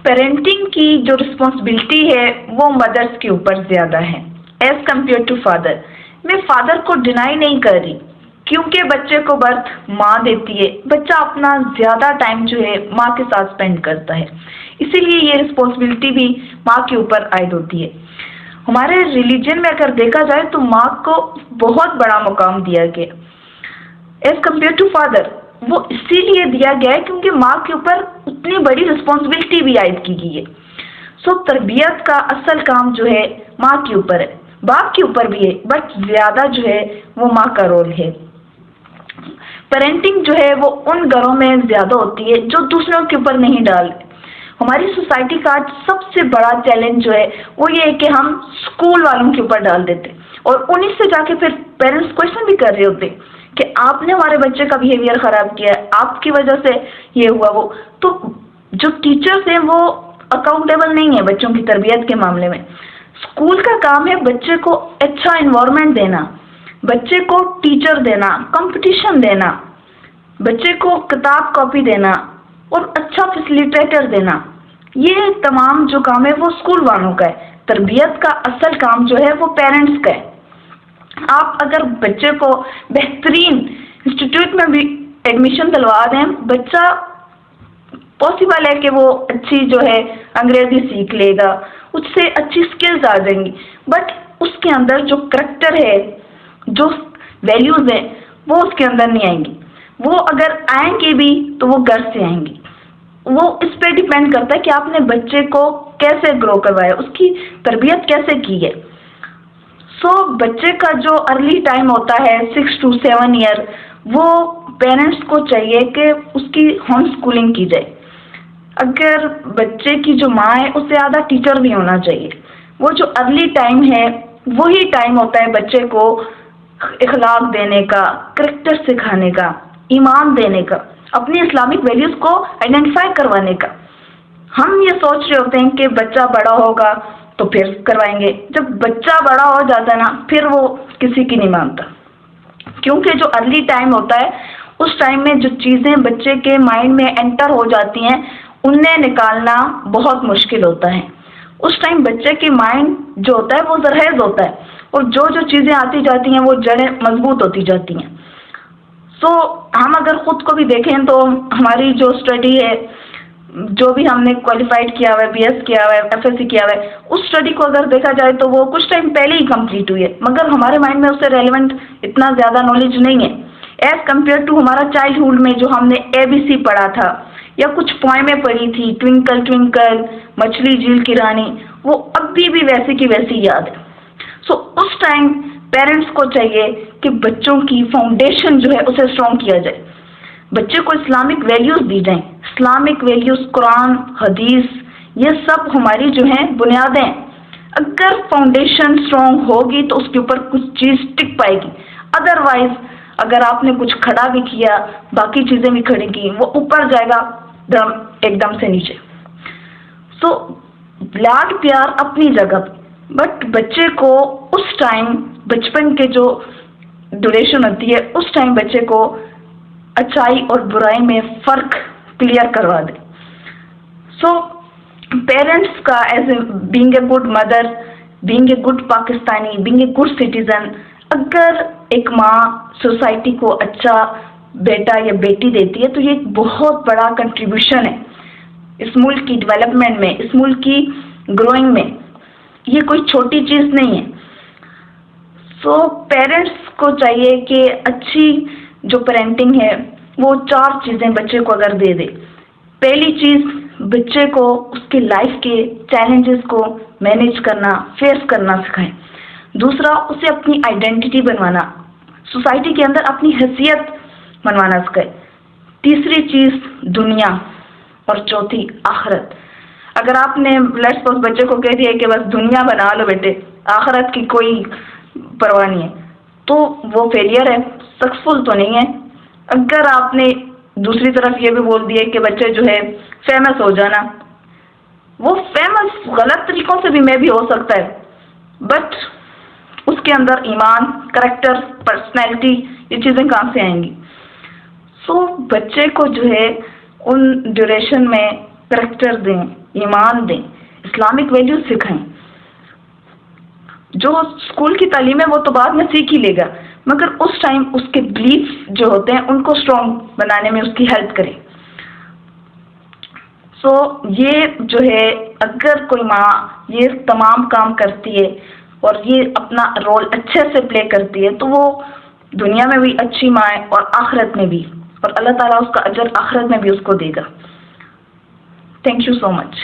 Parenting کی جو responsibility ہے وہ مدرس کے اوپر زیادہ ہے ایز کمپیئر ٹو فادر. میں فادر کو ڈینائی نہیں کر رہی کیونکہ بچے کو برتھ ماں دیتی ہے، بچہ اپنا زیادہ ٹائم جو ہے ماں کے ساتھ اسپینڈ کرتا ہے، اسی لیے یہ رسپانسبلٹی بھی ماں کے اوپر عائد ہوتی ہے. ہمارے ریلیجن میں اگر دیکھا جائے تو ماں کو بہت بڑا مقام دیا گیا ایز کمپیئر ٹو فادر. وہ اسی لیے دیا گیا ہے کیونکہ ماں کے اوپر اتنی بڑی رسپانسبلٹی بھی عائد کی گئی ہے. سو تربیت کا اصل کام جو ہے ماں کے اوپر ہے، باپ کے اوپر بھی ہے، بٹ زیادہ جو ہے وہ ماں کا رول ہے. پیرنٹنگ جو ہے وہ ان گھروں میں زیادہ ہوتی ہے جو دوسروں کے اوپر نہیں ڈالتے. ہماری سوسائٹی کا آج سب سے بڑا چیلنج جو ہے وہ یہ ہے کہ ہم اسکول والوں کے اوپر ڈال دیتے اور انہیں سے جا کے پھر پیرنٹس کوشچن بھی کر رہے ہوتے کہ آپ نے ہمارے بچے کا بیہیویئر خراب کیا ہے، آپ کی وجہ سے یہ ہوا وہ. تو جو ٹیچرس ہیں وہ اکاؤنٹیبل نہیں ہیں بچوں کی تربیت کے معاملے میں. اسکول کا کام ہے بچے کو اچھا انوائرمنٹ دینا، بچے کو ٹیچر دینا، کمپٹیشن دینا، بچے کو کتاب کاپی دینا اور اچھا فیسیلیٹیٹر دینا. یہ تمام جو کام ہے وہ اسکول والوں کا ہے. تربیت کا اصل کام جو ہے وہ پیرنٹس کا ہے. آپ اگر بچے کو بہترین انسٹیٹیوٹ میں بھی ایڈمیشن دلوا دیں، بچہ پاسبل ہے کہ وہ اچھی جو ہے انگریزی سیکھ لے گا، اس سے اچھی سکلز آ جائیں گی، بٹ اس کے اندر جو کریکٹر ہے، جو ویلیوز ہیں وہ اس کے اندر نہیں آئیں گی. وہ اگر آئیں گی بھی تو وہ گھر سے آئیں گی. وہ اس پہ ڈیپینڈ کرتا ہے کہ آپ نے بچے کو کیسے گرو کروایا، اس کی تربیت کیسے کی ہے. سو بچے کا جو ارلی ٹائم ہوتا ہے 6 to 7 ایئر، وہ پیرنٹس کو چاہیے کہ اس کی ہوم اسکولنگ کی جائے. اگر بچے کی جو ماں ہے اس سے زیادہ ٹیچر بھی ہونا چاہیے. وہ جو ارلی ٹائم ہے وہی ٹائم ہوتا ہے بچے کو اخلاق دینے کا، کریکٹر سکھانے کا، ایمان دینے کا، اپنی اسلامک ویلیوز کو آئیڈینٹیفائی کروانے کا. ہم یہ سوچ رہے ہوتے ہیں کہ بچہ بڑا ہوگا تو پھر کروائیں گے. جب بچہ بڑا ہو جاتا ہے نا پھر وہ کسی کی نہیں مانتا، کیونکہ جو ارلی ٹائم ہوتا ہے اس ٹائم میں جو چیزیں بچے کے مائنڈ میں انٹر ہو جاتی ہیں انہیں نکالنا بہت مشکل ہوتا ہے. اس ٹائم بچے کی مائنڈ جو ہوتا ہے وہ زرخیز ہوتا ہے اور جو چیزیں آتی جاتی ہیں وہ جڑیں مضبوط ہوتی جاتی ہیں. سو ہم اگر خود کو بھی دیکھیں تو ہماری جو اسٹڈی ہے، جو بھی ہم نے کوالیفائڈ کیا ہوا ہے، بی ایس کیا ہوا ہے، ایف ایس سی کیا ہوا ہے، اس اسٹڈی کو اگر دیکھا جائے تو وہ کچھ ٹائم پہلے ہی کمپلیٹ ہوئی ہے، مگر ہمارے مائنڈ میں اس سے ریلیونٹ اتنا زیادہ نالج نہیں ہے ایز کمپیئر ٹو ہمارا چائلڈہڈ میں جو ہم نے ABC پڑھا تھا یا کچھ پوائمیں پڑھی تھی، ٹوینکل ٹوینکل، مچھلی جھیل کی رانی، وہ ابھی بھی ویسی کی ویسی یاد ہے. سو اس ٹائم پیرنٹس کو چاہیے کہ بچوں کی فاؤنڈیشن جو ہے اسے اسٹرانگ کیا جائے، بچے کو اسلامک ویلیوز دی جائیں. اسلامک ویلیوز قرآن، حدیث، یہ سب ہماری جو ہیں بنیادیں. اگر فاؤنڈیشن اسٹرانگ ہوگی تو اس کے اوپر کچھ چیز ٹک پائے گی. ادروائز اگر آپ نے کچھ کھڑا بھی کیا باقی چیزیں بھی کھڑی کی وہ اوپر جائے گا ایک دم سے نیچے. سو لاڈ پیار اپنی جگہ، بٹ بچے کو اس ٹائم بچپن کے جو ڈوریشن ہوتی ہے اس ٹائم بچے کو اچھائی اور برائی میں فرق کلیئر کروا دے. سو پیرنٹس کا as a being a good mother, being a good Pakistani, being a good citizen, اگر ایک ماں سوسائٹی کو اچھا بیٹا یا بیٹی دیتی ہے تو یہ ایک بہت بڑا کنٹریبیوشن ہے اس ملک کی ڈیولپمنٹ میں، اس ملک کی گروئنگ میں. یہ کوئی چھوٹی چیز نہیں ہے. سو پیرنٹس کو چاہیے کہ اچھی جو پیرنٹنگ ہے وہ 4 چیزیں بچے کو اگر دے دے. پہلی چیز، بچے کو اس کے لائف کے چیلنجز کو مینیج کرنا، فیس کرنا سکھائیں. دوسرا، اسے اپنی آئیڈینٹی بنوانا، سوسائٹی کے اندر اپنی حیثیت بنوانا سکھائیں. تیسری چیز دنیا، اور چوتھی آخرت. اگر آپ نے لیٹس سپوز بچے کو کہہ دیا کہ بس دنیا بنا لو بیٹے، آخرت کی کوئی پرواہ نہیں ہے، تو وہ فیلئر ہے، سکسیسفل تو نہیں ہے. اگر آپ نے دوسری طرف یہ بھی بول دیا کہ بچے جو ہے فیمس ہو جانا، وہ فیمس غلط طریقوں سے بھی میں بھی ہو سکتا ہے، بٹ اس کے اندر ایمان، کریکٹر، پرسنالٹی، یہ چیزیں کہاں سے آئیں گی؟ سو بچے کو جو ہے ان ڈیوریشن میں کریکٹر دیں، ایمان دیں، اسلامک ویلیوز سکھائیں. جو اسکول کی تعلیم ہے وہ تو بعد میں سیکھ ہی لے گا، مگر اس ٹائم اس کے بلیف جو ہوتے ہیں ان کو اسٹرانگ بنانے میں اس کی ہیلپ کریں. سو یہ جو ہے اگر کوئی ماں یہ تمام کام کرتی ہے اور یہ اپنا رول اچھے سے پلے کرتی ہے تو وہ دنیا میں بھی اچھی ماں ہے اور آخرت میں بھی، اور اللہ تعالیٰ اس کا اجر آخرت میں بھی اس کو دے گا. Thank you so much.